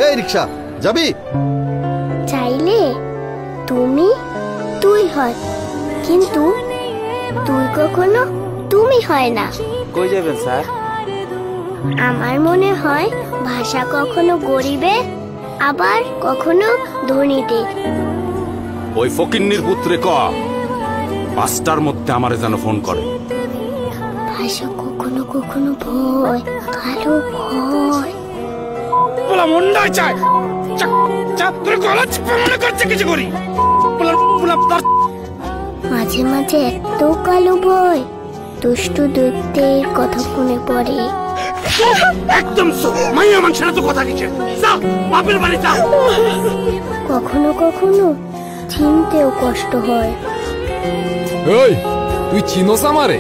এই রিক্সা যাবি? চাইলে তুমি তুই হয়, কিন্তু তুই কখনো তুমি হয় না। কই যাবেন স্যার? আমার মনে হয় ভাষা কখনো গরিবের, আবার কখনো ধনীদের। ওই ফকিন্নির পুত্রে ক 5টার মধ্যে আমারে যেন ফোন করে। ভাষা কখনো কখনো ভয়, কালো ভয়। বলা মন্ডায় চায় চাপ তোর গলা চিপে মনে করছে কিছু করি। মাঝে মাঝে এত কালো ভয়, দুষ্টু দৈত্যের কথা মনে পড়ে। একদম মাইয়া মানুষের তো কথা কিছু বাপের বাড়ি যাও। কখনো কখনো চিনতেও কষ্ট হয়। এই তুই চিনোস আমারে?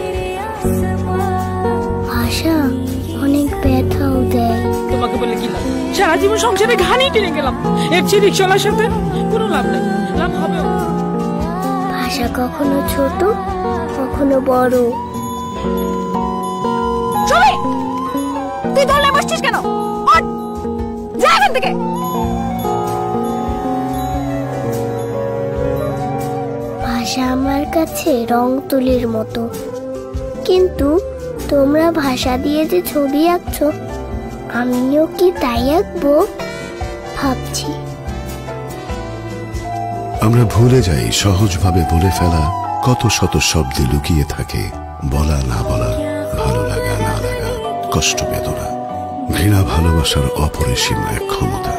ভাষা অনেক ব্যথাও দেয়। তোমাকে বলে কি লাভ? সারা জীবন সংসারে ঘানি টেনে গেলাম, এর চেয়ে রিক্সাওয়ালার সাথে কোনো লাভ নেই, লাভ হবে। ভাষা কখনো ছোট, কখনো বড়। চলে তুই দলে বসছিস কেন? যা এখান থেকে। ভাষা আমার কাছে রং তুলির মতো, কিন্তু তোমরা ভাষা দিয়ে যে ছবি আঁকছো, আমিও কি তাই আঁকবো ভাবছি। আমরা ভুলে যাই সহজভাবে বলে ফেলা কত শত শব্দে লুকিয়ে থাকে বলা না বলা, ভালো লাগা না লাগা, কষ্ট বেদনা, ঘৃণা ভালোবাসার অপরিসীম এক ক্ষমতা।